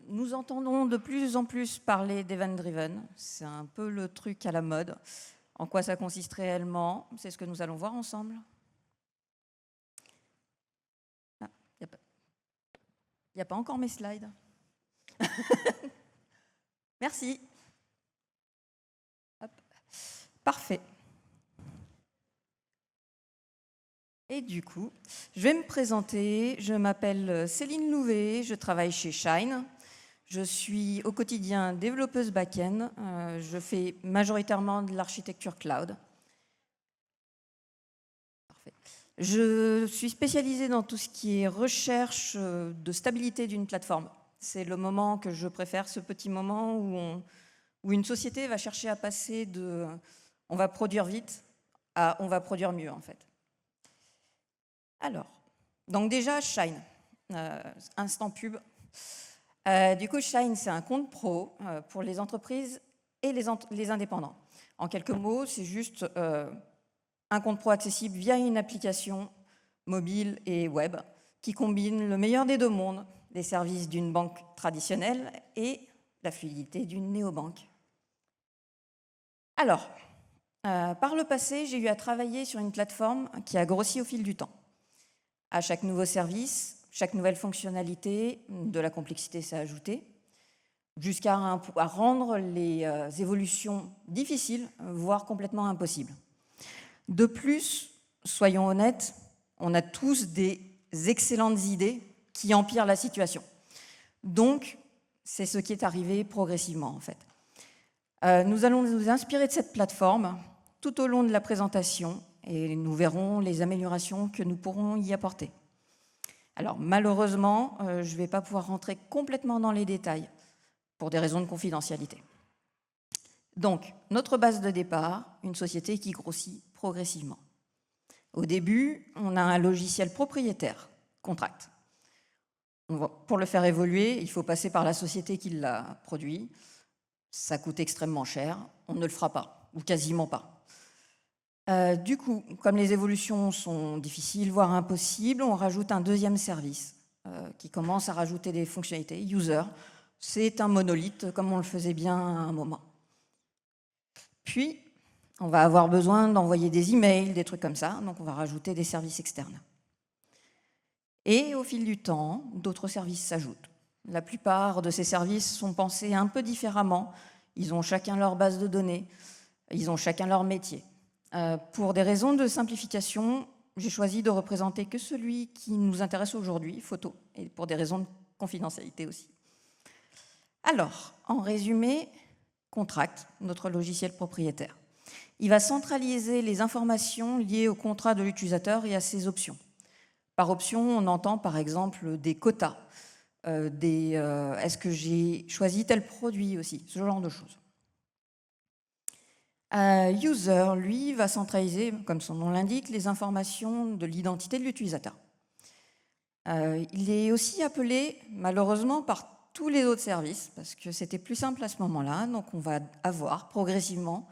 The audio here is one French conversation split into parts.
Nous entendons de plus en plus parler d'event-driven. C'est un peu le truc à la mode. En quoi ça consiste réellement? C'est ce que nous allons voir ensemble. Ah, il n'y a pas encore mes slides. Merci. Hop. Parfait. Et du coup, je vais me présenter. Je m'appelle Céline Louvet, je travaille chez Shine. Je suis au quotidien développeuse back-end. Je fais majoritairement de l'architecture cloud. Parfait. Je suis spécialisée dans tout ce qui est recherche de stabilité d'une plateforme. C'est le moment que je préfère, ce petit moment où une société va chercher à passer de « on va produire vite » à « on va produire mieux » en fait. Alors, donc déjà, Shine, instant pub. Du coup, Shine, c'est un compte pro pour les entreprises et les indépendants. En quelques mots, c'est juste un compte pro accessible via une application mobile et web qui combine le meilleur des deux mondes, les services d'une banque traditionnelle et la fluidité d'une néobanque. Alors, par le passé, j'ai eu à travailler sur une plateforme qui a grossi au fil du temps. À chaque nouveau service, chaque nouvelle fonctionnalité, de la complexité s'est ajoutée, jusqu'à rendre les évolutions difficiles, voire complètement impossibles. De plus, soyons honnêtes, on a tous des excellentes idées qui empirent la situation. Donc, c'est ce qui est arrivé progressivement, en fait. Nous allons nous inspirer de cette plateforme tout au long de la présentation et nous verrons les améliorations que nous pourrons y apporter. Alors, malheureusement, je ne vais pas pouvoir rentrer complètement dans les détails pour des raisons de confidentialité. Donc, notre base de départ, une société qui grossit progressivement. Au début, on a un logiciel propriétaire, Contract. Pour le faire évoluer, il faut passer par la société qui l'a produit. Ça coûte extrêmement cher, on ne le fera pas, ou quasiment pas. Du coup, comme les évolutions sont difficiles, voire impossibles, on rajoute un deuxième service qui commence à rajouter des fonctionnalités. User, c'est un monolithe, comme on le faisait bien à un moment. Puis, on va avoir besoin d'envoyer des emails, des trucs comme ça, donc on va rajouter des services externes. Et au fil du temps, d'autres services s'ajoutent. La plupart de ces services sont pensés un peu différemment. Ils ont chacun leur base de données, ils ont chacun leur métier. Pour des raisons de simplification, j'ai choisi de représenter que celui qui nous intéresse aujourd'hui, photo, et pour des raisons de confidentialité aussi. Alors, en résumé, Contract, notre logiciel propriétaire. Il va centraliser les informations liées au contrat de l'utilisateur et à ses options. Par option, on entend par exemple des quotas, est-ce que j'ai choisi tel produit aussi, ce genre de choses. User, lui, va centraliser, comme son nom l'indique, les informations de l'identité de l'utilisateur. Il est aussi appelé, malheureusement, par tous les autres services, parce que c'était plus simple à ce moment-là, donc on va avoir progressivement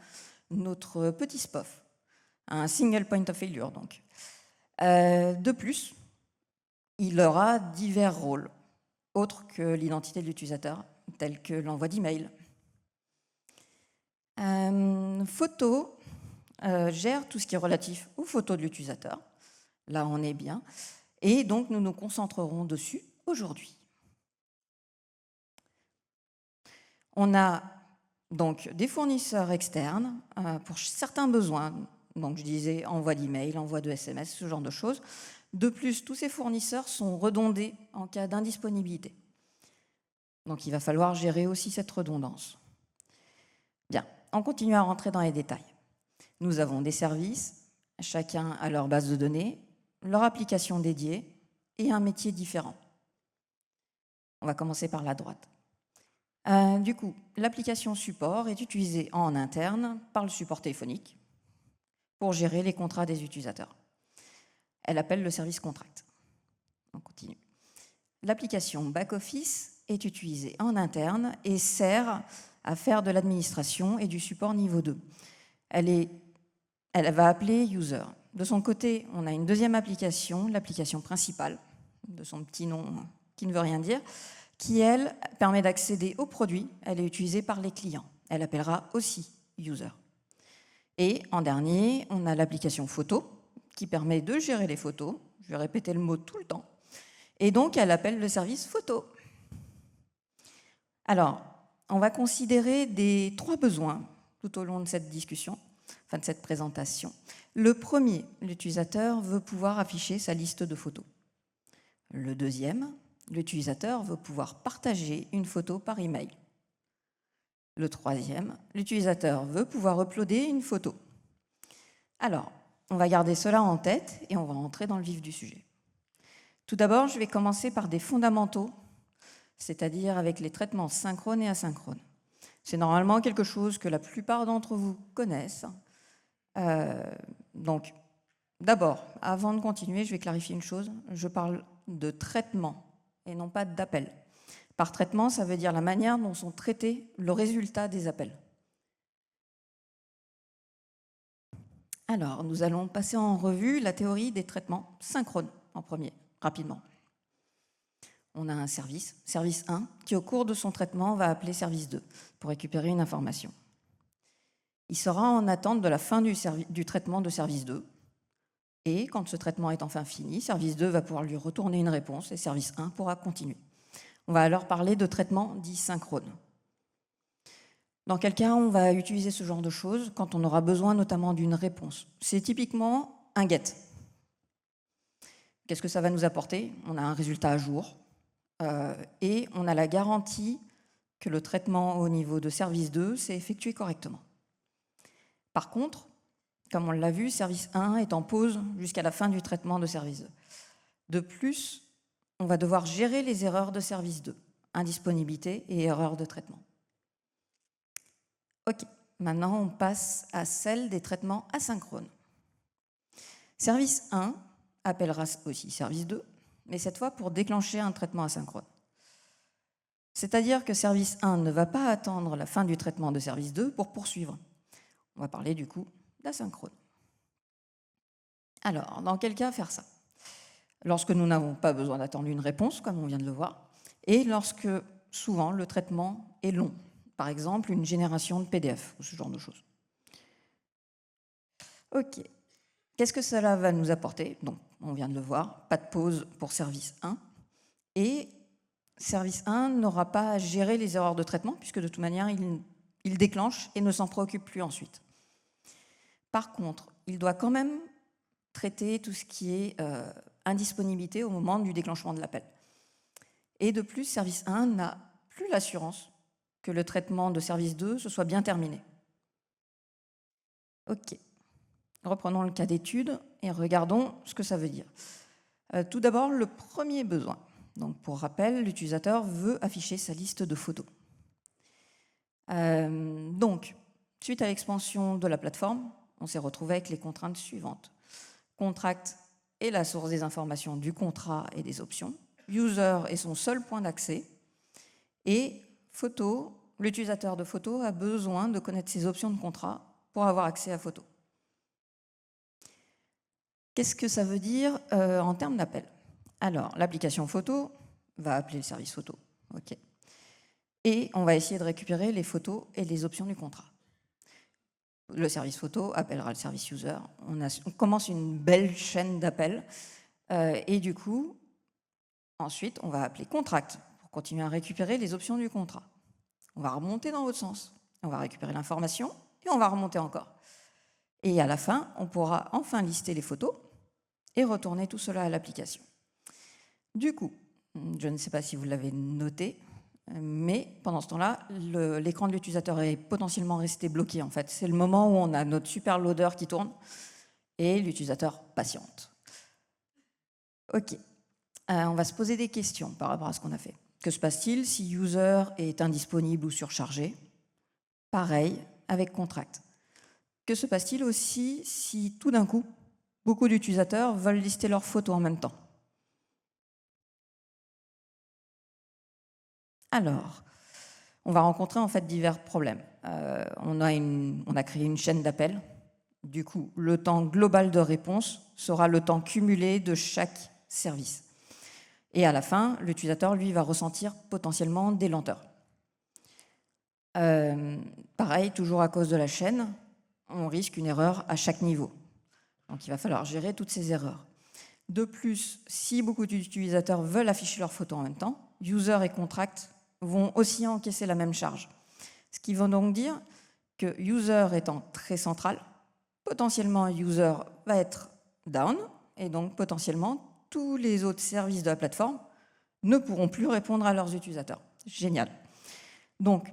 notre petit SPOF, un single point of failure donc. De plus, il aura divers rôles, autres que l'identité de l'utilisateur, tels que l'envoi d'email. Photo gère tout ce qui est relatif aux photos de l'utilisateur. Là, on est bien. Et donc, nous nous concentrerons dessus aujourd'hui. On a donc des fournisseurs externes pour certains besoins. Donc, je disais envoi d'email, envoi de SMS, ce genre de choses. De plus, tous ces fournisseurs sont redondés en cas d'indisponibilité. Donc, il va falloir gérer aussi cette redondance. Bien, on continue à rentrer dans les détails. Nous avons des services, chacun a leur base de données, leur application dédiée et un métier différent. On va commencer par la droite. Du coup, l'application support est utilisée en interne par le support téléphonique pour gérer les contrats des utilisateurs. Elle appelle le service Contract. On continue. L'application back-office est utilisée en interne et sert à faire de l'administration et du support niveau 2. Elle va appeler user. De son côté, on a une deuxième application, l'application principale, de son petit nom qui ne veut rien dire, qui, elle, permet d'accéder au produit. Elle est utilisée par les clients. Elle appellera aussi user. Et en dernier, on a l'application photo qui permet de gérer les photos. Je vais répéter le mot tout le temps. Et donc, elle appelle le service photo. Alors, on va considérer des 3 besoins tout au long de cette discussion, enfin de cette présentation. Le premier, l'utilisateur veut pouvoir afficher sa liste de photos. Le deuxième, l'utilisateur veut pouvoir partager une photo par email. Le troisième, l'utilisateur veut pouvoir uploader une photo. Alors, on va garder cela en tête et on va entrer dans le vif du sujet. Tout d'abord, je vais commencer par des fondamentaux, c'est-à-dire avec les traitements synchrones et asynchrones. C'est normalement quelque chose que la plupart d'entre vous connaissent. Donc, d'abord, avant de continuer, je vais clarifier une chose. Je parle de traitement et non pas d'appel. Par traitement, ça veut dire la manière dont sont traités le résultat des appels. Alors, nous allons passer en revue la théorie des traitements synchrones en premier, rapidement. On a un service 1, qui au cours de son traitement va appeler service 2 pour récupérer une information. Il sera en attente de la fin du traitement de service 2, et quand ce traitement est enfin fini, service 2 va pouvoir lui retourner une réponse et service 1 pourra continuer. On va alors parler de traitement dit synchrone. Dans quel cas on va utiliser ce genre de choses quand on aura besoin notamment d'une réponse? C'est typiquement un get. Qu'est-ce que ça va nous apporter? On a un résultat à jour et on a la garantie que le traitement au niveau de service 2 s'est effectué correctement. Par contre, comme on l'a vu, service 1 est en pause jusqu'à la fin du traitement de service 2. De plus, on va devoir gérer les erreurs de service 2, indisponibilité et erreurs de traitement. Ok, maintenant on passe à celle des traitements asynchrones. Service 1 appellera aussi service 2, mais cette fois pour déclencher un traitement asynchrone. C'est-à-dire que service 1 ne va pas attendre la fin du traitement de service 2 pour poursuivre. On va parler du coup d'asynchrone. Alors, dans quel cas faire ça? Lorsque nous n'avons pas besoin d'attendre une réponse, comme on vient de le voir, et lorsque, souvent, le traitement est long. Par exemple, une génération de PDF, ou ce genre de choses. Ok. Qu'est-ce que cela va nous apporter? Donc, on vient de le voir, pas de pause pour service 1. Et service 1 n'aura pas à gérer les erreurs de traitement, puisque de toute manière, il déclenche et ne s'en préoccupe plus ensuite. Par contre, il doit quand même traiter tout ce qui est indisponibilité au moment du déclenchement de l'appel. Et de plus, service 1 n'a plus l'assurance que le traitement de service 2 se soit bien terminé. Ok. Reprenons le cas d'étude et regardons ce que ça veut dire. Tout d'abord, le premier besoin. Donc, pour rappel, l'utilisateur veut afficher sa liste de photos. Donc, suite à l'expansion de la plateforme, on s'est retrouvé avec les contraintes suivantes. Contract est la source des informations du contrat et des options. User est son seul point d'accès. Et photo, l'utilisateur de photo a besoin de connaître ses options de contrat pour avoir accès à photo. Qu'est-ce que ça veut dire en termes d'appel? Alors, l'application photo va appeler le service photo. Okay. Et on va essayer de récupérer les photos et les options du contrat. Le service photo appellera le service user. On commence une belle chaîne d'appels. Et du coup, ensuite, on va appeler contract pour continuer à récupérer les options du contrat. On va remonter dans l'autre sens. On va récupérer l'information et on va remonter encore. Et à la fin, on pourra enfin lister les photos et retourner tout cela à l'application. Du coup, je ne sais pas si vous l'avez noté, mais pendant ce temps-là, l'écran de l'utilisateur est potentiellement resté bloqué. En fait, c'est le moment où on a notre super loader qui tourne et l'utilisateur patiente. Ok, on va se poser des questions par rapport à ce qu'on a fait. Que se passe-t-il si user est indisponible ou surchargé? Pareil avec contract. Que se passe-t-il aussi si tout d'un coup, beaucoup d'utilisateurs veulent lister leurs photos en même temps? Alors, on va rencontrer en fait divers problèmes. On a créé une chaîne d'appels. Du coup, le temps global de réponse sera le temps cumulé de chaque service. Et à la fin, l'utilisateur, lui, va ressentir potentiellement des lenteurs. Pareil, toujours à cause de la chaîne, on risque une erreur à chaque niveau. Donc il va falloir gérer toutes ces erreurs. De plus, si beaucoup d'utilisateurs veulent afficher leurs photos en même temps, user et contract vont aussi encaisser la même charge. Ce qui veut donc dire que user étant très central, potentiellement user va être down, et donc potentiellement tous les autres services de la plateforme ne pourront plus répondre à leurs utilisateurs. Génial. Donc,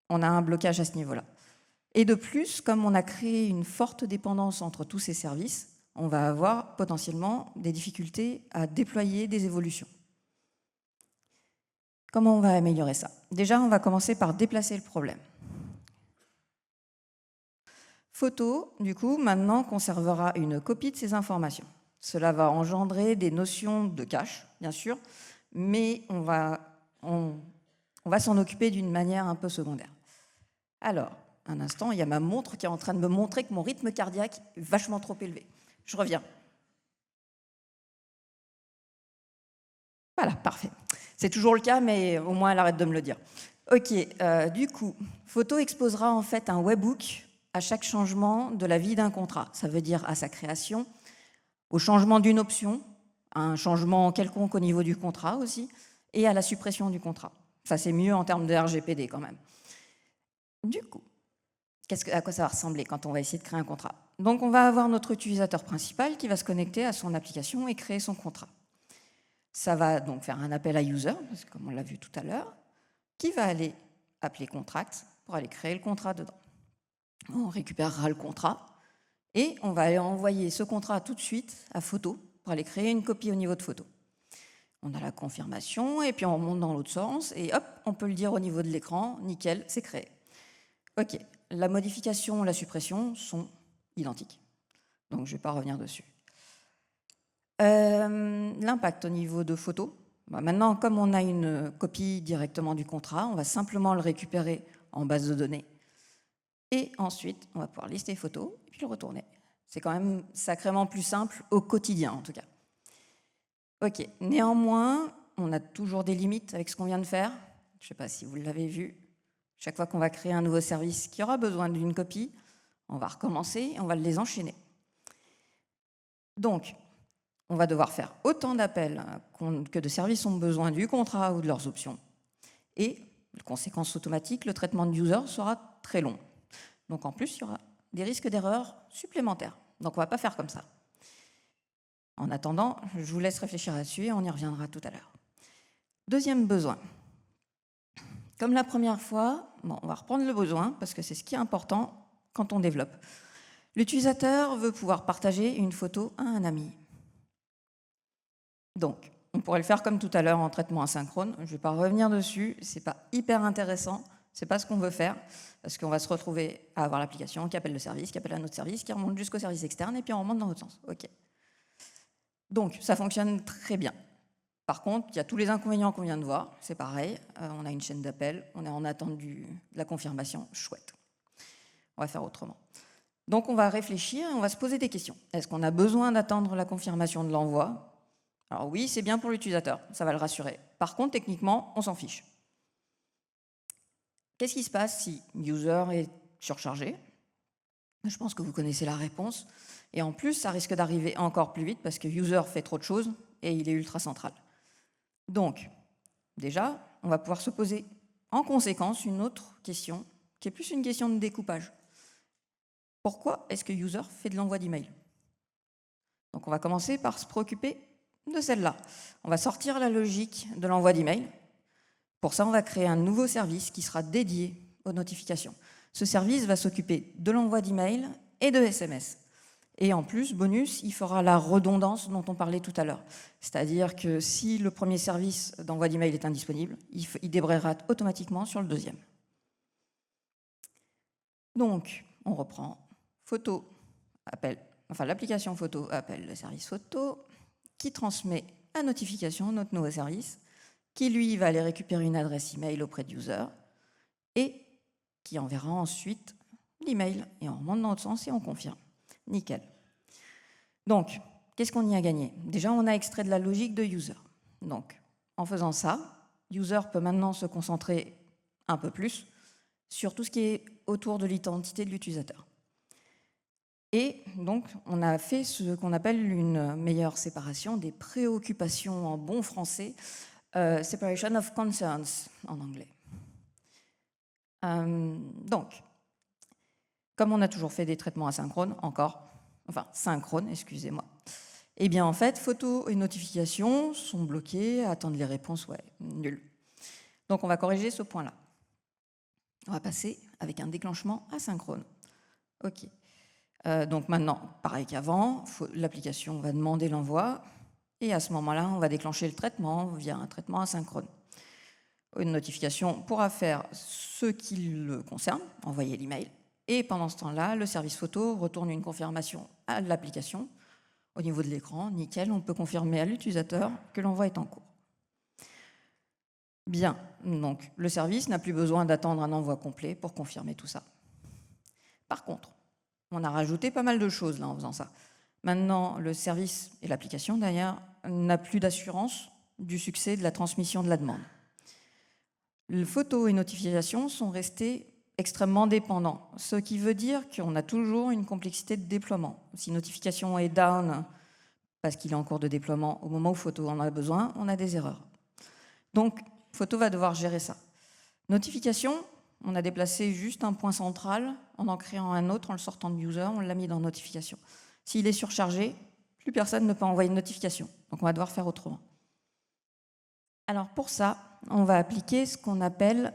on a un blocage à ce niveau-là. Et de plus, comme on a créé une forte dépendance entre tous ces services, on va avoir potentiellement des difficultés à déployer des évolutions. Comment on va améliorer ça? Déjà, on va commencer par déplacer le problème. Photo, du coup, maintenant conservera une copie de ces informations. Cela va engendrer des notions de cache, bien sûr, mais on va s'en occuper d'une manière un peu secondaire. Alors, un instant, il y a ma montre qui est en train de me montrer que mon rythme cardiaque est vachement trop élevé. Je reviens. Voilà, parfait. C'est toujours le cas, mais au moins elle arrête de me le dire. Ok, du coup, Photo exposera en fait un webhook à chaque changement de la vie d'un contrat. Ça veut dire à sa création, au changement d'une option, à un changement quelconque au niveau du contrat aussi, et à la suppression du contrat. Ça, c'est mieux en termes de RGPD quand même. Du coup, à quoi ça va ressembler quand on va essayer de créer un contrat? Donc, on va avoir notre utilisateur principal qui va se connecter à son application et créer son contrat. Ça va donc faire un appel à user, parce que comme on l'a vu tout à l'heure, qui va aller appeler contract pour aller créer le contrat dedans. On récupérera le contrat et on va aller envoyer ce contrat tout de suite à Photo pour aller créer une copie au niveau de Photo. On a la confirmation et puis on remonte dans l'autre sens et hop, on peut le dire au niveau de l'écran, nickel, c'est créé. Ok, la modification, la suppression sont identiques. Donc je ne vais pas revenir dessus. L'impact au niveau de Photo. Maintenant, comme on a une copie directement du contrat, on va simplement le récupérer en base de données. Et ensuite, on va pouvoir lister Photos et puis le retourner. C'est quand même sacrément plus simple au quotidien, en tout cas. Ok, néanmoins, on a toujours des limites avec ce qu'on vient de faire. Je ne sais pas si vous l'avez vu. Chaque fois qu'on va créer un nouveau service qui aura besoin d'une copie, on va recommencer et on va les enchaîner. Donc, on va devoir faire autant d'appels que de services ont besoin du contrat ou de leurs options. Et, conséquence automatique, le traitement de user sera très long. Donc en plus, il y aura des risques d'erreur supplémentaires. Donc on ne va pas faire comme ça. En attendant, je vous laisse réfléchir là-dessus et on y reviendra tout à l'heure. Deuxième besoin. Comme la première fois, on va reprendre le besoin parce que c'est ce qui est important quand on développe. L'utilisateur veut pouvoir partager une photo à un ami. Donc, on pourrait le faire comme tout à l'heure en traitement asynchrone. Je ne vais pas revenir dessus, ce n'est pas hyper intéressant, ce n'est pas ce qu'on veut faire, parce qu'on va se retrouver à avoir l'application qui appelle le service, qui appelle un autre service, qui remonte jusqu'au service externe, et puis on remonte dans l'autre sens. Ok. Donc, ça fonctionne très bien. Par contre, il y a tous les inconvénients qu'on vient de voir, c'est pareil, on a une chaîne d'appel, on est en attente de la confirmation, chouette. On va faire autrement. Donc, on va réfléchir et on va se poser des questions. Est-ce qu'on a besoin d'attendre la confirmation de l'envoi? Alors oui, c'est bien pour l'utilisateur, ça va le rassurer. Par contre, techniquement, on s'en fiche. Qu'est-ce qui se passe si user est surchargé? Je pense que vous connaissez la réponse. Et en plus, ça risque d'arriver encore plus vite parce que user fait trop de choses et il est ultra central. Donc, déjà, on va pouvoir se poser en conséquence une autre question qui est plus une question de découpage. Pourquoi est-ce que user fait de l'envoi d'email? Donc, on va commencer par se préoccuper de celle-là. On va sortir la logique de l'envoi d'email. Pour ça, on va créer un nouveau service qui sera dédié aux notifications. Ce service va s'occuper de l'envoi d'email et de SMS. Et en plus, bonus, il fera la redondance dont on parlait tout à l'heure. C'est-à-dire que si le premier service d'envoi d'email est indisponible, il débrayera automatiquement sur le deuxième. Donc, on reprend photo, l'application photo appelle le service photo, qui transmet à notification notre nouveau service, qui lui va aller récupérer une adresse email auprès de user et qui enverra ensuite l'email. Et on remonte dans l'autre sens et on confirme. Nickel. Donc, qu'est-ce qu'on y a gagné? Déjà, on a extrait de la logique de user. Donc, en faisant ça, user peut maintenant se concentrer un peu plus sur tout ce qui est autour de l'identité de l'utilisateur. Et donc, on a fait ce qu'on appelle une meilleure séparation des préoccupations en bon français, separation of concerns en anglais. Donc, comme on a toujours fait des traitements asynchrones, synchrones, excusez-moi, eh bien en fait, photos et notifications sont bloquées, attendre les réponses, nul. Donc on va corriger ce point-là. On va passer avec un déclenchement asynchrone. OK. Donc maintenant, pareil qu'avant, l'application va demander l'envoi, et à ce moment-là, on va déclencher le traitement via un traitement asynchrone. Une notification pourra faire ce qui le concerne, envoyer l'email, et pendant ce temps-là, le service photo retourne une confirmation à l'application. Au niveau de l'écran, nickel, on peut confirmer à l'utilisateur que l'envoi est en cours. Bien, donc le service n'a plus besoin d'attendre un envoi complet pour confirmer tout ça. Par contre, on a rajouté pas mal de choses là en faisant ça. Maintenant, le service, et l'application d'ailleurs, n'a plus d'assurance du succès de la transmission de la demande. Les photos et notifications sont restés extrêmement dépendants, ce qui veut dire qu'on a toujours une complexité de déploiement. Si notification est down parce qu'il est en cours de déploiement, au moment où photo en a besoin, on a des erreurs. Donc, photo va devoir gérer ça. Notification, on a déplacé juste un point central en créant un autre, en le sortant de user, on l'a mis dans notification. S'il est surchargé, plus personne ne peut envoyer de notification. Donc, on va devoir faire autrement. Alors, pour ça, on va appliquer ce qu'on appelle,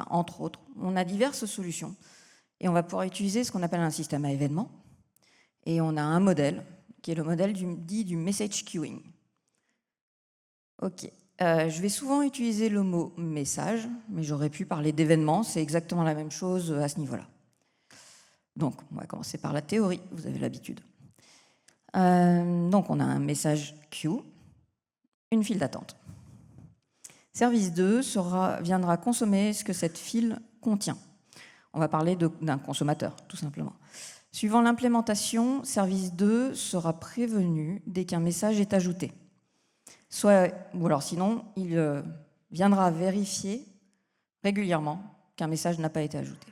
entre autres, on a diverses solutions. Et on va pouvoir utiliser ce qu'on appelle un système à événements. Et on a un modèle, qui est le modèle dit du message queuing. OK. Je vais souvent utiliser le mot message, mais j'aurais pu parler d'événements, c'est exactement la même chose à ce niveau-là. Donc, on va commencer par la théorie, vous avez l'habitude. Donc, on a un message queue, une file d'attente. Service 2 viendra consommer ce que cette file contient. On va parler d'un consommateur, tout simplement. Suivant l'implémentation, service 2 sera prévenu dès qu'un message est ajouté. Ou alors sinon, il viendra vérifier régulièrement qu'un message n'a pas été ajouté.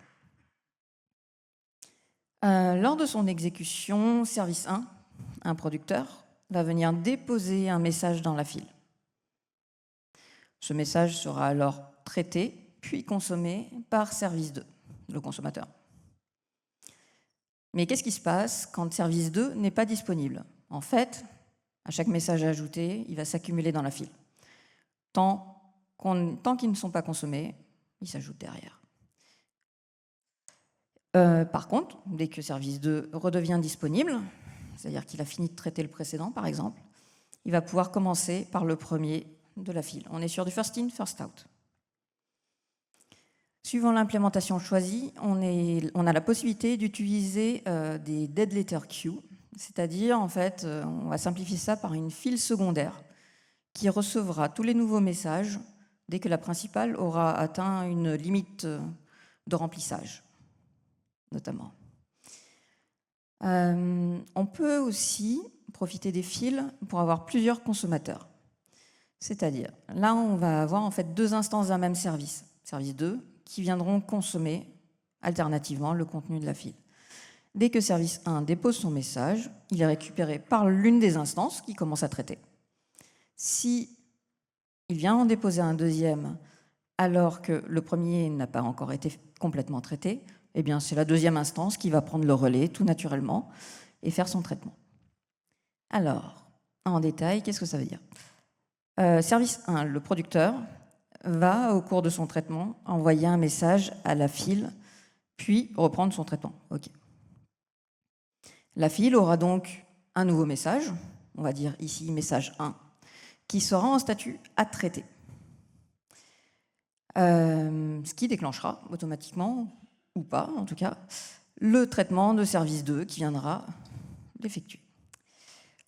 Lors de son exécution, service 1, un producteur, va venir déposer un message dans la file. Ce message sera alors traité, puis consommé par service 2, le consommateur. Mais qu'est-ce qui se passe quand service 2 n'est pas disponible? En fait, à chaque message ajouté, il va s'accumuler dans la file. Tant qu'ils ne sont pas consommés, ils s'ajoutent derrière. Par contre, dès que service 2 redevient disponible, c'est-à-dire qu'il a fini de traiter le précédent, par exemple, il va pouvoir commencer par le premier de la file. On est sur du first in, first out. Suivant l'implémentation choisie, on a la possibilité d'utiliser des dead letter queues, c'est-à-dire, en fait, on va simplifier ça par une file secondaire qui recevra tous les nouveaux messages dès que la principale aura atteint une limite de remplissage, notamment. On peut aussi profiter des files pour avoir plusieurs consommateurs. C'est-à-dire, là, on va avoir en fait deux instances d'un même service, service 2, qui viendront consommer alternativement le contenu de la file. Dès que service 1 dépose son message, il est récupéré par l'une des instances qui commence à traiter. Si il vient en déposer un deuxième alors que le premier n'a pas encore été complètement traité, eh bien c'est la deuxième instance qui va prendre le relais tout naturellement et faire son traitement. Alors, en détail, qu'est-ce que ça veut dire ? Service 1, le producteur va, au cours de son traitement, envoyer un message à la file, puis reprendre son traitement. OK. La file aura donc un nouveau message, on va dire ici message 1, qui sera en statut à traiter. Ce qui déclenchera automatiquement, ou pas en tout cas, le traitement de service 2 qui viendra l'effectuer.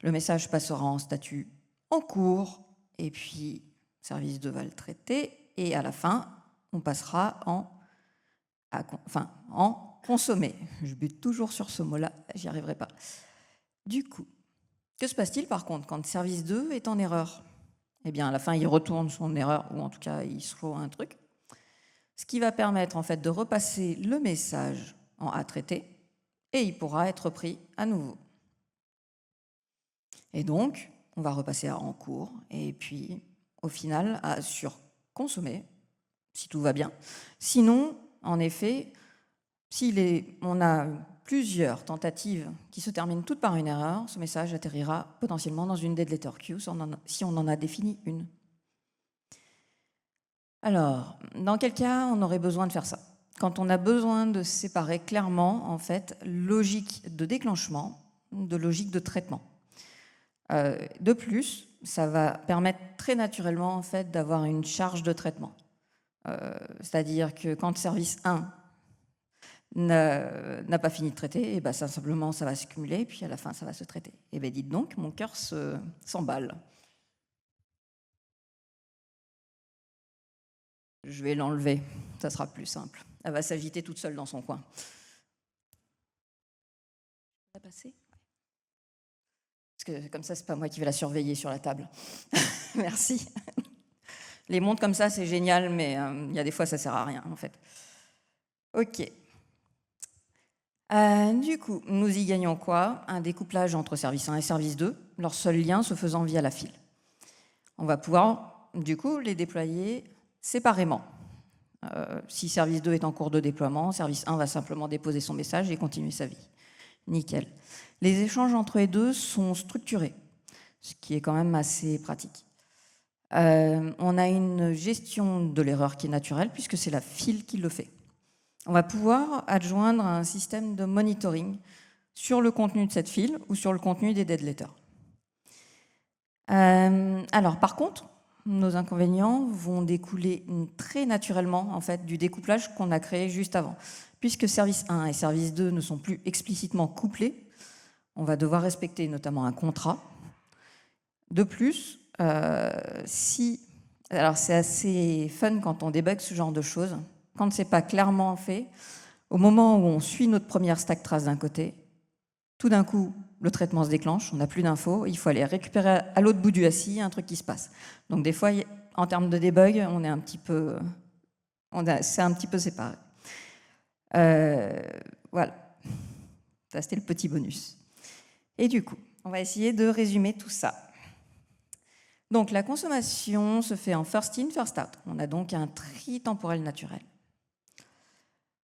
Le message passera en statut en cours, et puis service 2 va le traiter, et à la fin, on passera en consommer. Je bute toujours sur ce mot-là, j'y arriverai pas. Du coup, que se passe-t-il par contre quand service 2 est en erreur? eh bien, à la fin, il retourne son erreur, ou en tout cas, il throw un truc. Ce qui va permettre, en fait, de repasser le message en à traiter, et il pourra être pris à nouveau. Et donc, on va repasser à en cours, et puis, au final, à surconsommer, si tout va bien. Sinon, en effet, on a plusieurs tentatives qui se terminent toutes par une erreur, ce message atterrira potentiellement dans une dead letter queue si on en a défini une. Alors, dans quel cas on aurait besoin de faire ça? Quand on a besoin de séparer clairement, en fait, logique de déclenchement de logique de traitement. De plus, ça va permettre très naturellement, en fait, d'avoir une charge de traitement. C'est-à-dire que quand service 1 n'a pas fini de traiter, et ben ça, simplement ça va s'accumuler, et puis à la fin ça va se traiter. Et bien dites donc, mon cœur s'emballe. Je vais l'enlever, ça sera plus simple. Elle va s'agiter toute seule dans son coin. Ça va passer ? Parce que comme ça, c'est pas moi qui vais la surveiller sur la table. Merci. Les montres comme ça, c'est génial, mais il y a des fois, ça sert à rien, en fait. Ok. Du coup, nous y gagnons quoi? Un découplage entre service 1 et service 2, leur seul lien se faisant via la file. On va pouvoir, du coup, les déployer séparément. Si service 2 est en cours de déploiement, service 1 va simplement déposer son message et continuer sa vie. Nickel. Les échanges entre les deux sont structurés, ce qui est quand même assez pratique. On a une gestion de l'erreur qui est naturelle, puisque c'est la file qui le fait. On va pouvoir adjoindre un système de monitoring sur le contenu de cette file ou sur le contenu des dead letters. Alors, par contre, nos inconvénients vont découler très naturellement en fait, du découplage qu'on a créé juste avant. Puisque service 1 et service 2 ne sont plus explicitement couplés, on va devoir respecter notamment un contrat. De plus, alors c'est assez fun quand on débug ce genre de choses, quand ce n'est pas clairement fait, au moment où on suit notre première stack trace d'un côté, tout d'un coup, le traitement se déclenche, on n'a plus d'infos, il faut aller récupérer à l'autre bout du SI un truc qui se passe. Donc des fois, en termes de debug, on est un petit peu, c'est un petit peu séparé. Voilà, ça c'était le petit bonus. Et du coup, on va essayer de résumer tout ça. Donc la consommation se fait en first in, first out. On a donc un tri temporel naturel.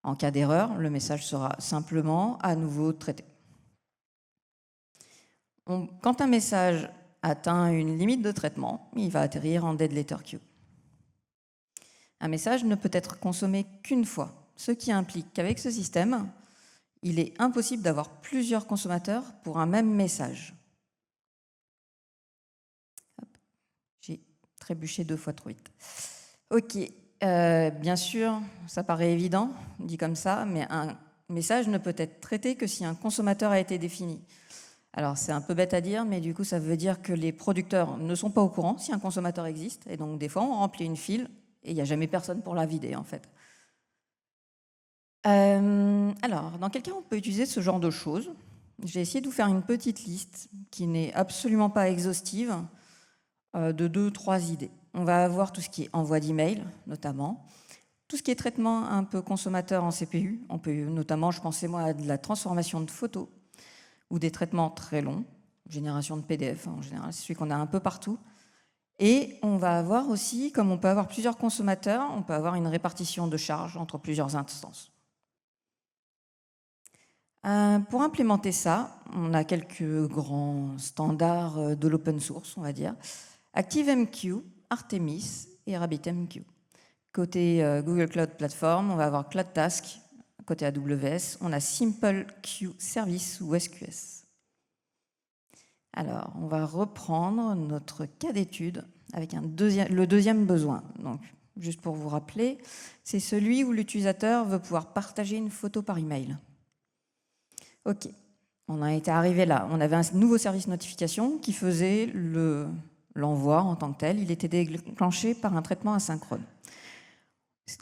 En cas d'erreur, le message sera simplement à nouveau traité. Quand un message atteint une limite de traitement, il va atterrir en dead letter queue. Un message ne peut être consommé qu'une fois, ce qui implique qu'avec ce système, il est impossible d'avoir plusieurs consommateurs pour un même message. J'ai trébuché 2 fois trop vite. Ok, bien sûr, ça paraît évident, dit comme ça, mais un message ne peut être traité que si un consommateur a été défini. Alors c'est un peu bête à dire, mais du coup ça veut dire que les producteurs ne sont pas au courant si un consommateur existe, et donc des fois on remplit une file et il n'y a jamais personne pour la vider en fait. Alors, dans quel cas on peut utiliser ce genre de choses? J'ai essayé de vous faire une petite liste qui n'est absolument pas exhaustive de 2-3 idées. On va avoir tout ce qui est envoi d'email, notamment, tout ce qui est traitement un peu consommateur en CPU. On peut notamment, je pensais moi, à de la transformation de photos ou des traitements très longs, génération de PDF en général, c'est celui qu'on a un peu partout. Et on va avoir aussi, comme on peut avoir plusieurs consommateurs, on peut avoir une répartition de charges entre plusieurs instances. Pour implémenter ça, on a quelques grands standards de l'open source, on va dire. ActiveMQ, Artemis et RabbitMQ. Côté Google Cloud Platform, on va avoir CloudTask. Côté AWS, on a SimpleQ Service ou SQS. Alors, on va reprendre notre cas d'étude avec le deuxième besoin. Donc, juste pour vous rappeler, c'est celui où l'utilisateur veut pouvoir partager une photo par email. Ok, on a été arrivé là. On avait un nouveau service notification qui faisait l'envoi en tant que tel. Il était déclenché par un traitement asynchrone.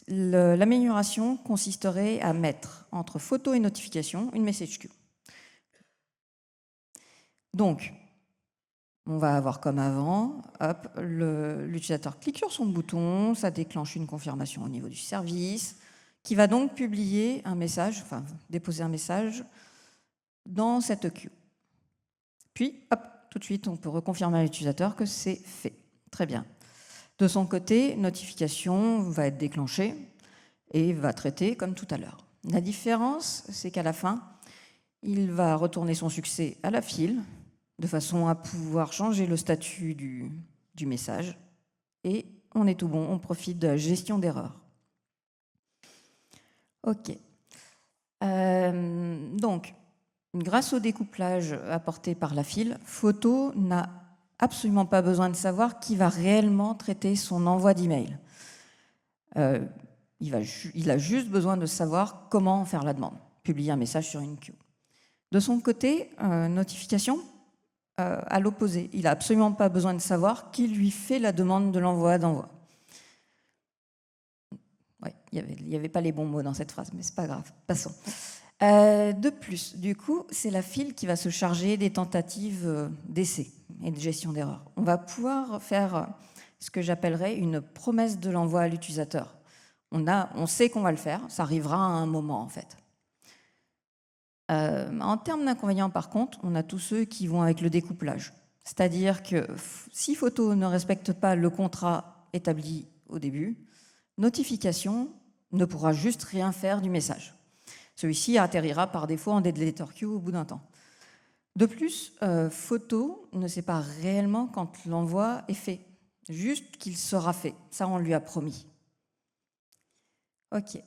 L'amélioration consisterait à mettre entre photo et notification une message queue. Donc, On va avoir comme avant, hop, l'utilisateur clique sur son bouton, ça déclenche une confirmation au niveau du service, qui va donc publier un message, enfin déposer un message dans cette queue. Puis, hop, tout de suite, on peut reconfirmer à l'utilisateur que c'est fait. Très bien. De son côté, notification va être déclenchée et va traiter comme tout à l'heure. La différence, c'est qu'à la fin, il va retourner son succès à la file, de façon à pouvoir changer le statut du message. Et on est tout bon, on profite de la gestion d'erreurs. OK. Donc, grâce au découplage apporté par la file, Photo n'a absolument pas besoin de savoir qui va réellement traiter son envoi d'email. Il a juste besoin de savoir comment faire la demande, publier un message sur une queue. De son côté, notification, à l'opposé. Il n'a absolument pas besoin de savoir qui lui fait la demande de l'envoi d'envoi. Ouais, il n'y avait pas les bons mots dans cette phrase, mais c'est pas grave. Passons. De plus, du coup, c'est la file qui va se charger des tentatives d'essai et de gestion d'erreurs. On va pouvoir faire ce que j'appellerais une promesse de l'envoi à l'utilisateur. On sait qu'on va le faire, ça arrivera à un moment en fait. En termes d'inconvénients, par contre, on a tous ceux qui vont avec le découplage. C'est-à-dire que si Photo ne respecte pas le contrat établi au début, notification ne pourra juste rien faire du message. Celui-ci atterrira par défaut en dead letter queue au bout d'un temps. De plus, Photo ne sait pas réellement quand l'envoi est fait, juste qu'il sera fait. Ça, on lui a promis. OK.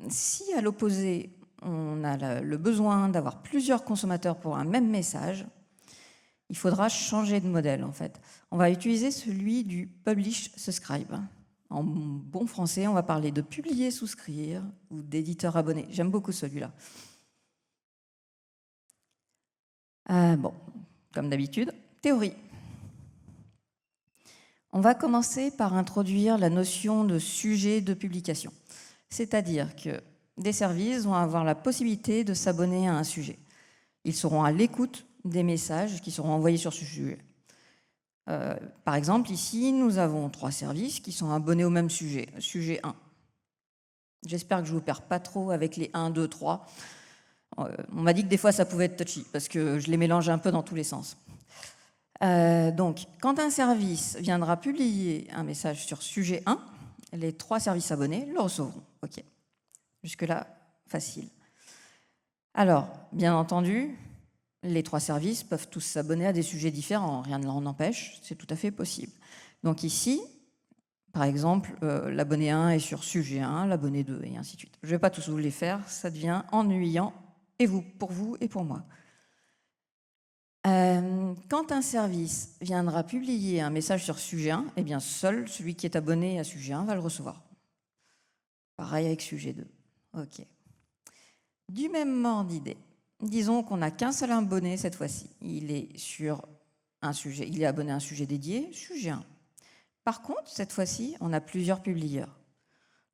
Si à l'opposé, on a le besoin d'avoir plusieurs consommateurs pour un même message, il faudra changer de modèle en fait. On va utiliser celui du publish subscribe. En bon français, on va parler de publier, souscrire ou d'éditeur abonné. J'aime beaucoup celui-là. Bon, comme d'habitude, théorie. On va commencer par introduire la notion de sujet de publication. C'est-à-dire que des services vont avoir la possibilité de s'abonner à un sujet. Ils seront à l'écoute des messages qui seront envoyés sur ce sujet. Par exemple, ici, nous avons 3 services qui sont abonnés au même sujet, sujet 1. J'espère que je ne vous perds pas trop avec les 1, 2, 3. On m'a dit que des fois, ça pouvait être touchy, parce que je les mélange un peu dans tous les sens. Donc, quand un service viendra publier un message sur sujet 1, les 3 services abonnés le recevront. OK. Jusque-là, facile. Alors, bien entendu, les 3 services peuvent tous s'abonner à des sujets différents. Rien ne l'en empêche, c'est tout à fait possible. Donc ici, par exemple, l'abonné 1 est sur sujet 1, l'abonné 2, et ainsi de suite. Je ne vais pas tous vous les faire, ça devient ennuyant, pour vous et pour moi. Quand un service viendra publier un message sur sujet 1, eh bien seul celui qui est abonné à sujet 1 va le recevoir. Pareil avec sujet 2. OK. Du même ordre d'idée, disons qu'on n'a qu'un seul abonné cette fois-ci. Il est sur un sujet, il est abonné à un sujet dédié, sujet 1. Par contre, cette fois-ci, on a plusieurs publieurs.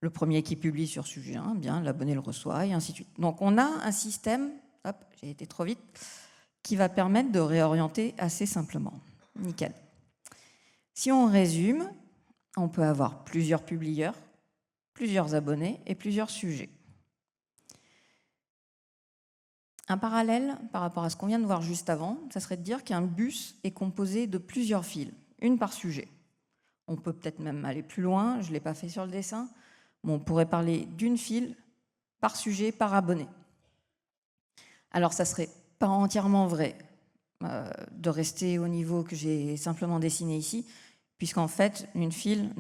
Le premier qui publie sur sujet 1, bien l'abonné le reçoit, et ainsi de suite. Donc on a un système, hop, j'ai été trop vite, qui va permettre de réorienter assez simplement. Nickel. Si on résume, on peut avoir plusieurs publieurs, plusieurs abonnés et plusieurs sujets. Un parallèle par rapport à ce qu'on vient de voir juste avant, ça serait de dire qu'un bus est composé de plusieurs files, une par sujet. On peut peut-être même aller plus loin, je ne l'ai pas fait sur le dessin, mais on pourrait parler d'une file par sujet, par abonné. Alors ça ne serait pas entièrement vrai de rester au niveau que j'ai simplement dessiné ici, puisqu'en fait, une file,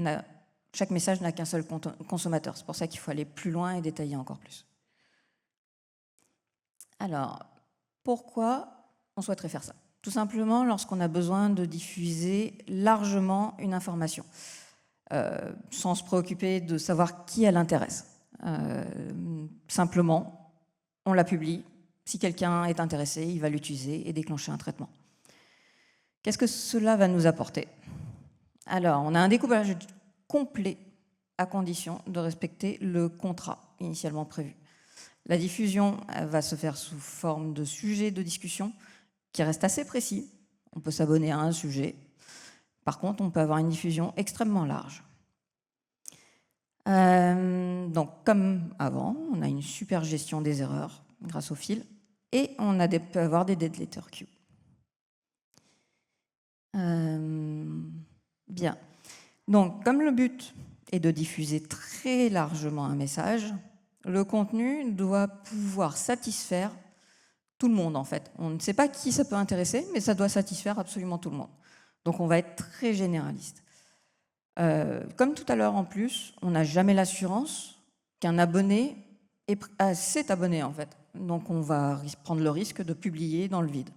chaque message n'a qu'un seul consommateur. C'est pour ça qu'il faut aller plus loin et détailler encore plus. Alors, pourquoi on souhaiterait faire ça? Tout simplement lorsqu'on a besoin de diffuser largement une information, sans se préoccuper de savoir qui elle intéresse. Simplement, on la publie. Si quelqu'un est intéressé, il va l'utiliser et déclencher un traitement. Qu'est-ce que cela va nous apporter? Alors, on a un découpage complet à condition de respecter le contrat initialement prévu. La diffusion va se faire sous forme de sujets de discussion qui reste assez précis. On peut s'abonner à un sujet. Par contre, on peut avoir une diffusion extrêmement large. Donc, comme avant, on a une super gestion des erreurs grâce au fil et on peut avoir des dead letter queues. Bien. Donc, comme le but est de diffuser très largement un message, le contenu doit pouvoir satisfaire tout le monde, en fait. On ne sait pas qui ça peut intéresser, mais ça doit satisfaire absolument tout le monde. Donc, on va être très généraliste. Comme tout à l'heure, en plus, on n'a jamais l'assurance qu'un abonné s'est abonné, en fait. Donc, on va prendre le risque de publier dans le vide.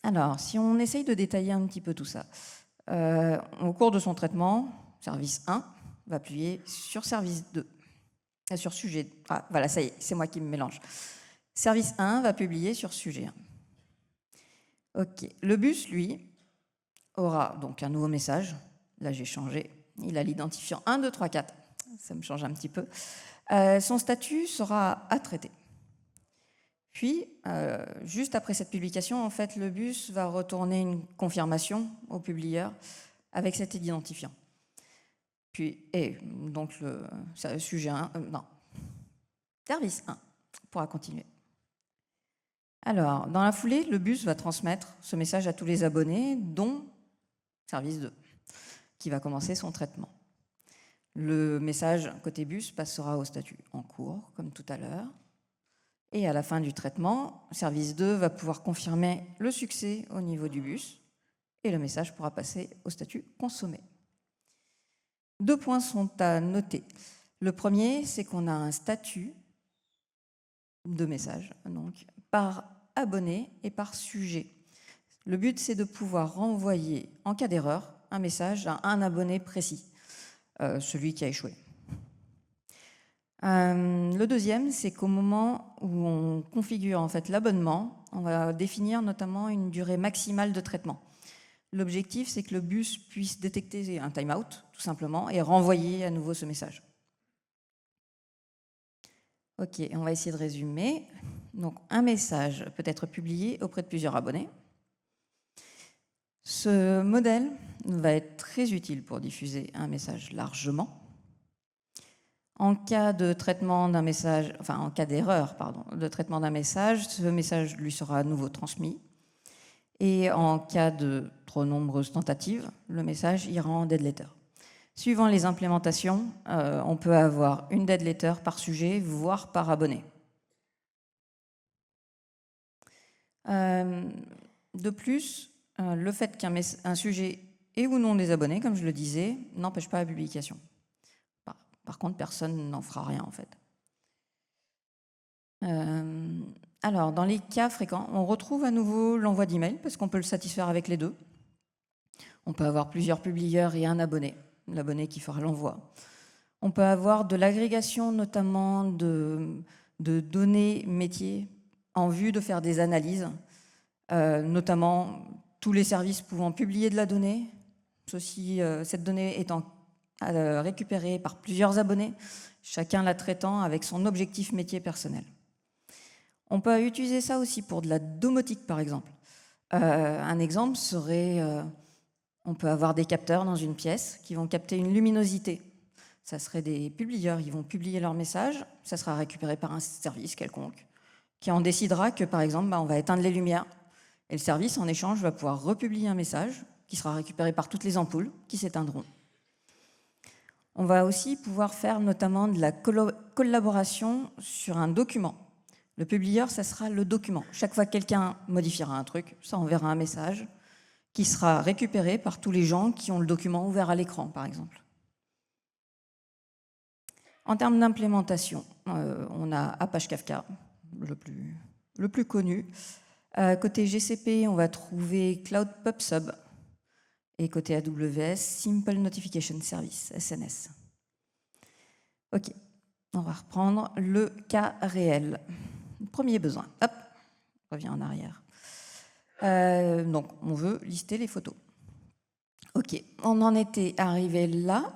Alors, si on essaye de détailler un petit peu tout ça, au cours de son traitement, service 1 va appuyer sur service 2. Sur sujet. Ah, voilà, ça y est, c'est moi qui me mélange. Service 1 va publier sur sujet 1. OK. Le bus, lui, aura donc un nouveau message. Là, j'ai changé. Il a l'identifiant 1, 2, 3, 4. Ça me change un petit peu. Son statut sera à traiter. Puis, juste après cette publication, en fait, le bus va retourner une confirmation au publieur avec cet identifiant. Puis, donc, le sujet 1, non, service 1 pourra continuer. Alors, dans la foulée, le bus va transmettre ce message à tous les abonnés, dont service 2, qui va commencer son traitement. Le message côté bus passera au statut en cours, comme tout à l'heure. Et à la fin du traitement, service 2 va pouvoir confirmer le succès au niveau du bus et le message pourra passer au statut consommé. 2 points sont à noter. Le premier, c'est qu'on a un statut de message, donc par abonné et par sujet. Le but, c'est de pouvoir renvoyer, en cas d'erreur, un message à un abonné précis, celui qui a échoué. Le deuxième, c'est qu'au moment où on configure en fait l'abonnement, on va définir notamment une durée maximale de traitement. L'objectif, c'est que le bus puisse détecter un timeout, tout simplement, et renvoyer à nouveau ce message. OK, on va essayer de résumer. Donc, un message peut être publié auprès de plusieurs abonnés. Ce modèle va être très utile pour diffuser un message largement. En cas de traitement d'un message, enfin en cas d'erreur, de traitement d'un message, ce message lui sera à nouveau transmis. Et en cas de trop nombreuses tentatives, le message ira en dead letter. Suivant les implémentations, on peut avoir une dead letter par sujet, voire par abonné. De plus, le fait qu'un sujet ait ou non des abonnés, comme je le disais, n'empêche pas la publication. Par contre, personne n'en fera rien, en fait. Alors, dans les cas fréquents, on retrouve à nouveau l'envoi d'email, parce qu'on peut le satisfaire avec les deux. On peut avoir plusieurs publieurs et un abonné, l'abonné qui fera l'envoi. On peut avoir de l'agrégation, notamment de données métiers, en vue de faire des analyses, notamment tous les services pouvant publier de la donnée, cette donnée étant récupérée par plusieurs abonnés, chacun la traitant avec son objectif métier personnel. On peut utiliser ça aussi pour de la domotique, par exemple. Un exemple serait, on peut avoir des capteurs dans une pièce qui vont capter une luminosité. Ça serait des publieurs, ils vont publier leur message, ça sera récupéré par un service quelconque, qui en décidera que, par exemple, on va éteindre les lumières. Et le service, en échange, va pouvoir republier un message qui sera récupéré par toutes les ampoules qui s'éteindront. On va aussi pouvoir faire notamment de la collaboration sur un document. Le publieur, ça sera le document. Chaque fois que quelqu'un modifiera un truc, ça enverra un message qui sera récupéré par tous les gens qui ont le document ouvert à l'écran, par exemple. En termes d'implémentation, on a Apache Kafka, le plus connu. Côté GCP, on va trouver Cloud PubSub. Et côté AWS, Simple Notification Service, SNS. OK, on va reprendre le cas réel. Premier besoin. Hop, on revient en arrière. Donc, on veut lister les photos. OK, on en était arrivé là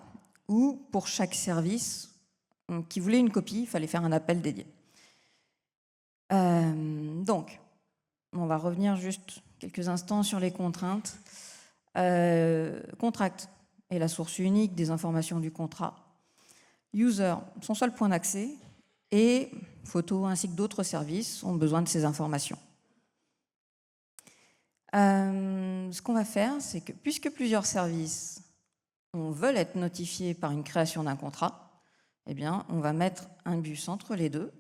où, pour chaque service qui voulait une copie, il fallait faire un appel dédié. Donc, on va revenir juste quelques instants sur les contraintes. Contract est la source unique des informations du contrat. User, son seul point d'accès. Et Photo ainsi que d'autres services ont besoin de ces informations. Ce qu'on va faire, c'est que puisque plusieurs services veulent être notifiés par une création d'un contrat, eh bien, on va mettre un bus entre les deux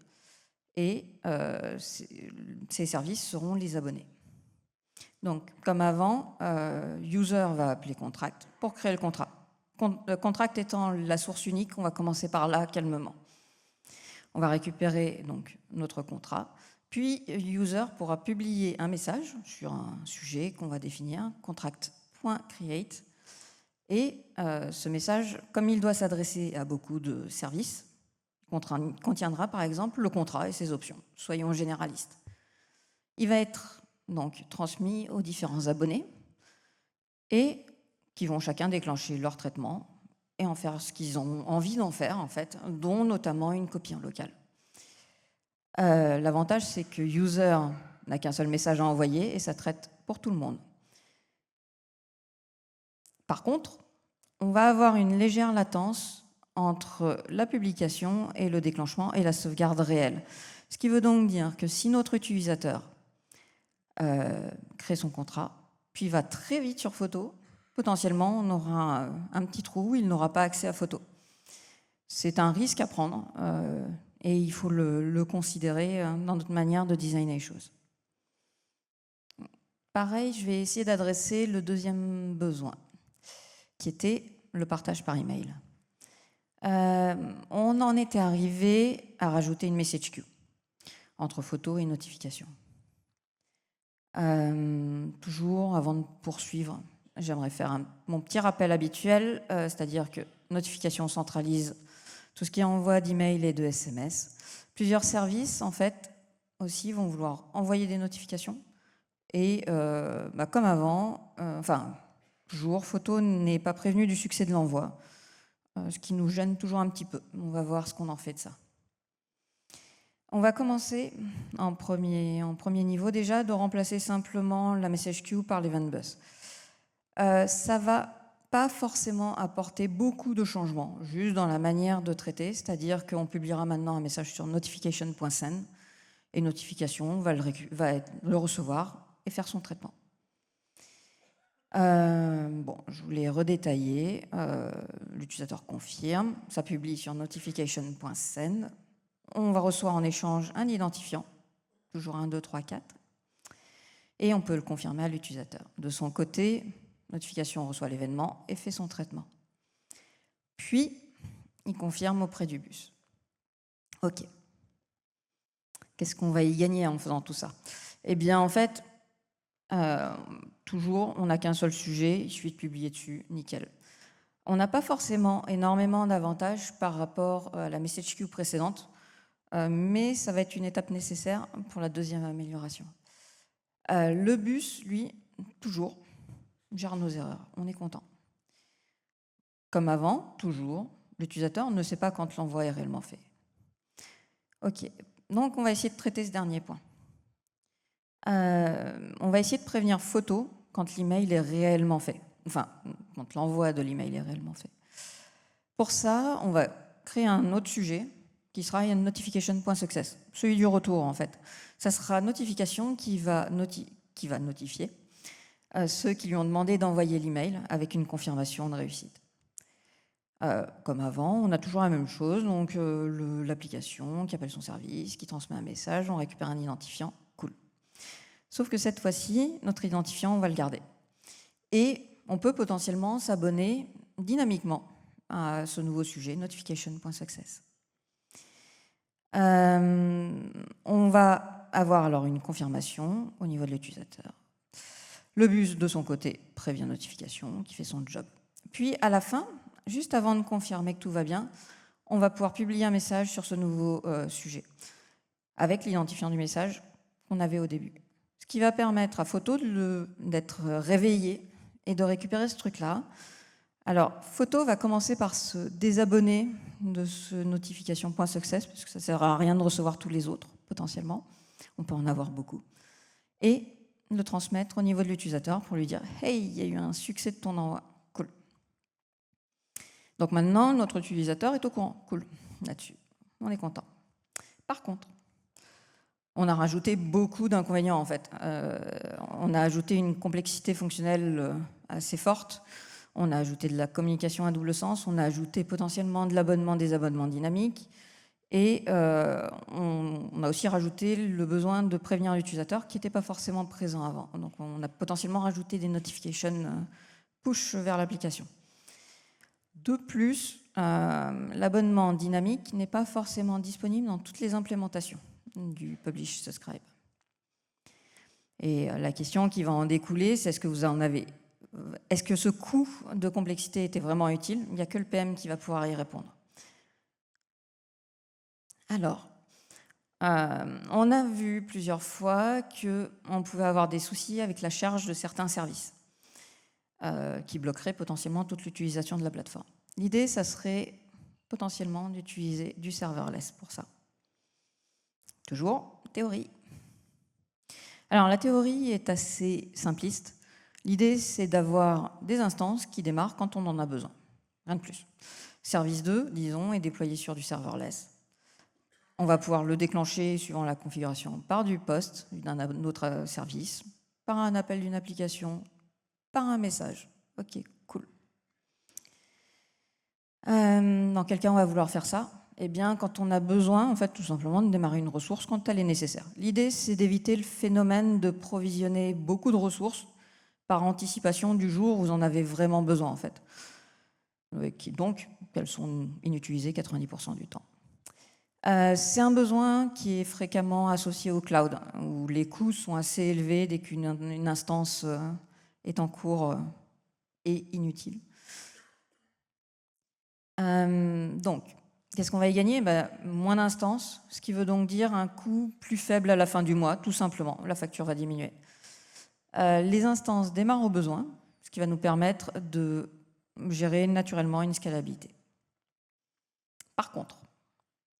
et ces services seront les abonnés. Donc, comme avant, user va appeler contract pour créer le contrat. Contract étant la source unique, on va commencer par là calmement. On va récupérer donc notre contrat, puis user pourra publier un message sur un sujet qu'on va définir, contract.create. Et ce message, comme il doit s'adresser à beaucoup de services, contiendra par exemple le contrat et ses options. Soyons généralistes. Il va être donc transmis aux différents abonnés et qui vont chacun déclencher leur traitement et en faire ce qu'ils ont envie d'en faire, en fait, dont notamment une copie en local. L'avantage, c'est que user n'a qu'un seul message à envoyer et ça traite pour tout le monde. Par contre, on va avoir une légère latence entre la publication et le déclenchement et la sauvegarde réelle. Ce qui veut donc dire que si notre utilisateur crée son contrat, puis va très vite sur Photo, potentiellement on aura un petit trou, il n'aura pas accès à Photo. C'est un risque à prendre et il faut le considérer dans notre manière de designer les choses. Pareil, je vais essayer d'adresser le deuxième besoin, qui était le partage par email. On en était arrivé à rajouter une message queue entre photos et notifications. Toujours, avant de poursuivre, j'aimerais faire mon petit rappel habituel, c'est-à-dire que notification centralise tout ce qui est envoi d'email et de SMS. Plusieurs services, en fait, aussi vont vouloir envoyer des notifications. Et comme avant, toujours, Photo n'est pas prévenu du succès de l'envoi, ce qui nous gêne toujours un petit peu. On va voir ce qu'on en fait de ça. On va commencer en premier niveau déjà de remplacer simplement la message queue par l'event bus. Ça va pas forcément apporter beaucoup de changements, juste dans la manière de traiter, c'est-à-dire qu'on publiera maintenant un message sur notification.send et notification va le recevoir et faire son traitement. Je vous l'ai redétaillé. L'utilisateur confirme, ça publie sur notification.send. On va recevoir en échange un identifiant, toujours 1, 2, 3, 4, et on peut le confirmer à l'utilisateur. De son côté, notification reçoit l'événement et fait son traitement. Puis, il confirme auprès du bus. OK. Qu'est-ce qu'on va y gagner en faisant tout ça? Eh bien, en fait, toujours, on n'a qu'un seul sujet, il suffit de publier dessus, nickel. On n'a pas forcément énormément d'avantages par rapport à la message queue précédente, mais ça va être une étape nécessaire pour la deuxième amélioration. Le bus, lui, toujours, gère nos erreurs, on est content. Comme avant, toujours, l'utilisateur ne sait pas quand l'envoi est réellement fait. OK, donc on va essayer de traiter ce dernier point. On va essayer de prévenir Photo quand l'email est réellement fait, enfin, quand l'envoi de l'email est réellement fait. Pour ça, on va créer un autre sujet qui sera notification.success, celui du retour en fait. Ça sera notification qui va notifier ceux qui lui ont demandé d'envoyer l'email avec une confirmation de réussite. Comme avant, on a toujours la même chose, donc l'application qui appelle son service, qui transmet un message, on récupère un identifiant, cool. Sauf que cette fois-ci, notre identifiant, on va le garder. Et on peut potentiellement s'abonner dynamiquement à ce nouveau sujet, notification.success. On va avoir alors une confirmation au niveau de l'utilisateur. Le bus, de son côté, prévient notification, qui fait son job. Puis, à la fin, juste avant de confirmer que tout va bien, on va pouvoir publier un message sur ce nouveau sujet, avec l'identifiant du message qu'on avait au début. Ce qui va permettre à Photo d'être réveillé et de récupérer ce truc-là. Alors, Photo va commencer par se désabonner de ce notification.success, parce que ça ne sert à rien de recevoir tous les autres, potentiellement. On peut en avoir beaucoup. et le transmettre au niveau de l'utilisateur pour lui dire « Hey, il y a eu un succès de ton envoi, cool ». Donc maintenant, notre utilisateur est au courant, cool, là-dessus, on est content. Par contre, on a rajouté beaucoup d'inconvénients en fait. On a ajouté une complexité fonctionnelle assez forte, on a ajouté de la communication à double sens, on a ajouté potentiellement de l'abonnement, des abonnements dynamiques, et on a aussi rajouté le besoin de prévenir l'utilisateur qui n'était pas forcément présent avant. Donc on a potentiellement rajouté des notifications push vers l'application. De plus, l'abonnement dynamique n'est pas forcément disponible dans toutes les implémentations du Publish Subscribe. Et la question qui va en découler, c'est est-ce que vous en avez... Est-ce que ce coût de complexité était vraiment utile? Il n'y a que le PM qui va pouvoir y répondre. Alors, on a vu plusieurs fois qu'on pouvait avoir des soucis avec la charge de certains services qui bloqueraient potentiellement toute l'utilisation de la plateforme. L'idée, ça serait potentiellement d'utiliser du serverless pour ça. Toujours, théorie. Alors, la théorie est assez simpliste. L'idée, c'est d'avoir des instances qui démarrent quand on en a besoin. Rien de plus. Service 2, disons, est déployé sur du serverless. On va pouvoir le déclencher suivant la configuration par du post d'un autre service, par un appel d'une application, par un message. Ok, cool. Dans quel cas on va vouloir faire ça? Eh bien, quand on a besoin, en fait, tout simplement, de démarrer une ressource quand elle est nécessaire. L'idée, c'est d'éviter le phénomène de provisionner beaucoup de ressources par anticipation du jour où vous en avez vraiment besoin, en fait. Donc, elles sont inutilisées 90% du temps. C'est un besoin qui est fréquemment associé au cloud, où les coûts sont assez élevés dès qu'une instance est en cours et inutile. Donc, qu'est-ce qu'on va y gagner? Moins d'instances, ce qui veut donc dire un coût plus faible à la fin du mois, tout simplement. La facture va diminuer. Les instances démarrent au besoin, ce qui va nous permettre de gérer naturellement une scalabilité. Par contre,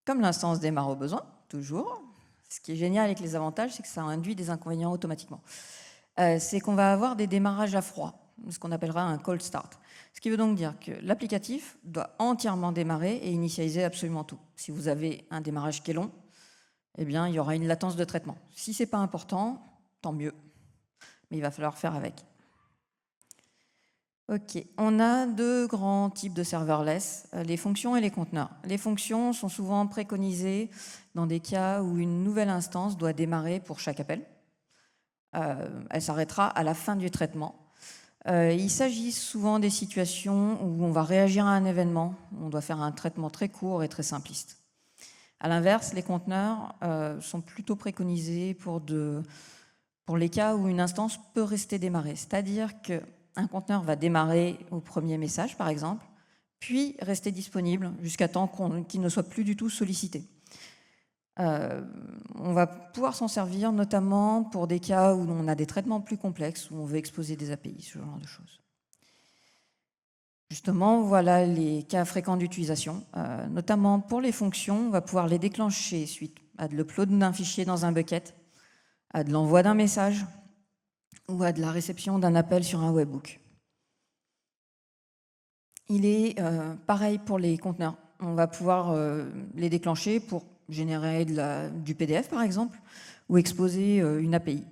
comme l'instance démarre au besoin, toujours, ce qui est génial avec les avantages, c'est que ça induit des inconvénients automatiquement. C'est qu'on va avoir des démarrages à froid, ce qu'on appellera un cold start. Ce qui veut donc dire que l'applicatif doit entièrement démarrer et initialiser absolument tout. Si vous avez un démarrage qui est long, eh bien, il y aura une latence de traitement. Si ce n'est pas important, tant mieux, mais il va falloir faire avec. Ok, on a deux grands types de serverless, les fonctions et les conteneurs. Les fonctions sont souvent préconisées dans des cas où une nouvelle instance doit démarrer pour chaque appel. Elle s'arrêtera à la fin du traitement. Il s'agit souvent des situations où on va réagir à un événement, où on doit faire un traitement très court et très simpliste. À l'inverse, les conteneurs sont plutôt préconisés pour les cas où une instance peut rester démarrée, c'est-à-dire qu'un conteneur va démarrer au premier message, par exemple, puis rester disponible jusqu'à temps qu'il ne soit plus du tout sollicité. On va pouvoir s'en servir notamment pour des cas où on a des traitements plus complexes, où on veut exposer des API, ce genre de choses. Justement, voilà les cas fréquents d'utilisation. Notamment pour les fonctions, on va pouvoir les déclencher suite à de l'upload d'un fichier dans un bucket, à de l'envoi d'un message ou à de la réception d'un appel sur un webhook. Il est pareil pour les conteneurs. On va pouvoir les déclencher pour générer du PDF, par exemple, ou exposer une API.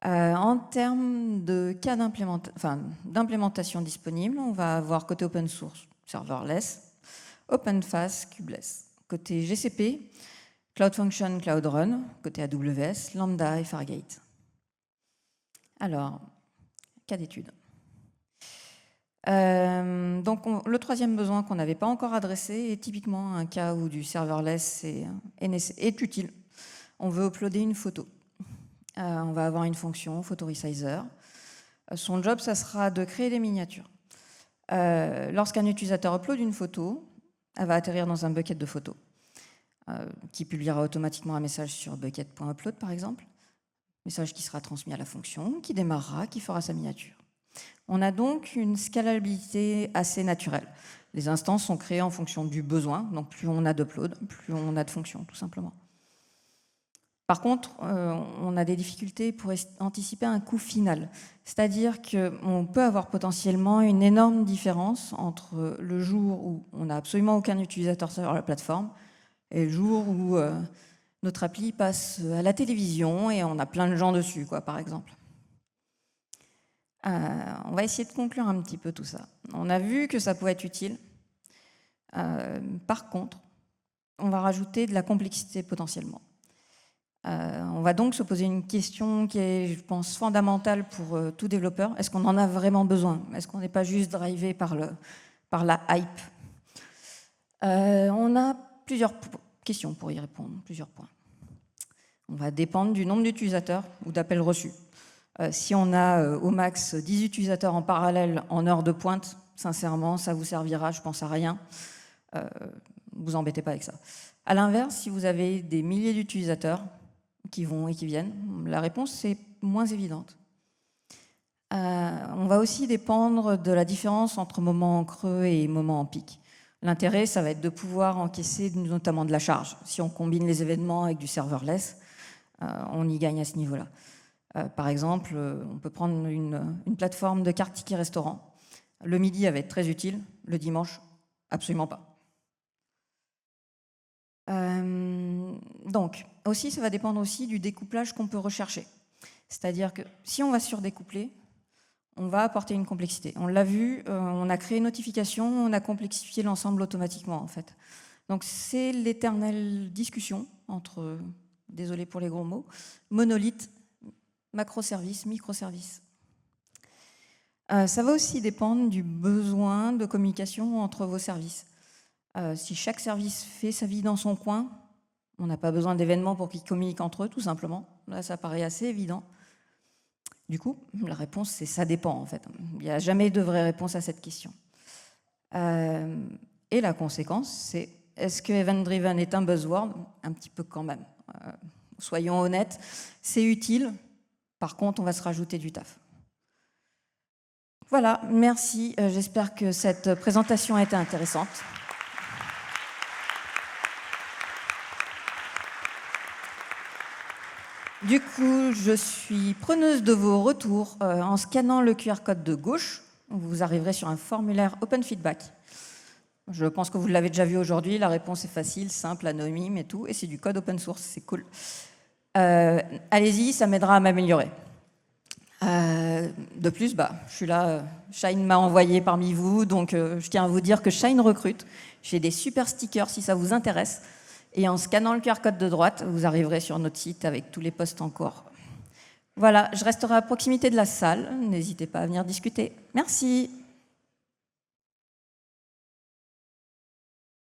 En termes de cas d'implémentation disponible, on va avoir côté open source, serverless, OpenFaaS, kubeless. Côté GCP, Cloud Function, Cloud Run, côté AWS, Lambda et Fargate. Alors, cas d'étude. Donc, le troisième besoin qu'on n'avait pas encore adressé est typiquement un cas où du serverless est utile. On veut uploader une photo. On va avoir une fonction, PhotoResizer. Son job, ça sera de créer des miniatures. Lorsqu'un utilisateur upload une photo, elle va atterrir dans un bucket de photos qui publiera automatiquement un message sur bucket.upload, par exemple. Message qui sera transmis à la fonction, qui démarrera, qui fera sa miniature. On a donc une scalabilité assez naturelle. Les instances sont créées en fonction du besoin, donc plus on a d'upload, plus on a de fonctions, tout simplement. Par contre, on a des difficultés pour anticiper un coût final. C'est-à-dire qu'on peut avoir potentiellement une énorme différence entre le jour où on n'a absolument aucun utilisateur sur la plateforme et le jour où notre appli passe à la télévision et on a plein de gens dessus, quoi, par exemple. On va essayer de conclure un petit peu tout ça. On a vu que ça pouvait être utile. Par contre, on va rajouter de la complexité potentiellement. On va donc se poser une question qui est, je pense, fondamentale pour tout développeur. Est-ce qu'on en a vraiment besoin? Est-ce qu'on n'est pas juste drivé par la hype? On a plusieurs questions pour y répondre, plusieurs points. On va dépendre du nombre d'utilisateurs ou d'appels reçus. Si on a au max 10 utilisateurs en parallèle en heure de pointe, sincèrement, ça vous servira, je pense, à rien. Vous embêtez pas avec ça. À l'inverse, si vous avez des milliers d'utilisateurs qui vont et qui viennent, la réponse est moins évidente. On va aussi dépendre de la différence entre moment en creux et moment en pic. L'intérêt, ça va être de pouvoir encaisser notamment de la charge. Si on combine les événements avec du serverless, on y gagne à ce niveau-là. Par exemple, on peut prendre une plateforme de carte ticket restaurant. Le midi, elle va être très utile. Le dimanche, absolument pas. Donc, aussi, ça va dépendre aussi du découplage qu'on peut rechercher. C'est-à-dire que si on va surdécoupler, on va apporter une complexité. On l'a vu, on a créé une notification, on a complexifié l'ensemble automatiquement, en fait. Donc, c'est l'éternelle discussion entre, désolé pour les gros mots, monolithe, macroservice, microservice. Ça va aussi dépendre du besoin de communication entre vos services. Si chaque service fait sa vie dans son coin, on n'a pas besoin d'événements pour qu'ils communiquent entre eux, tout simplement. Là, ça paraît assez évident. Du coup, la réponse, c'est ça dépend, en fait. Il n'y a jamais de vraie réponse à cette question. Et la conséquence, c'est est-ce que event-driven est un buzzword? Un petit peu quand même. Soyons honnêtes, c'est utile. Par contre, on va se rajouter du taf. Voilà, merci. J'espère que cette présentation a été intéressante. Du coup, je suis preneuse de vos retours. En scannant le QR code de gauche, vous arriverez sur un formulaire Open Feedback. Je pense que vous l'avez déjà vu aujourd'hui. La réponse est facile, simple, anonyme et tout. Et c'est du code open source, c'est cool. Allez-y, ça m'aidera à m'améliorer. De plus, je suis là. Shine m'a envoyé parmi vous, donc je tiens à vous dire que Shine recrute. J'ai des super stickers si ça vous intéresse. Et en scannant le QR code de droite, vous arriverez sur notre site avec tous les posts en cours. Voilà, je resterai à proximité de la salle. N'hésitez pas à venir discuter. Merci.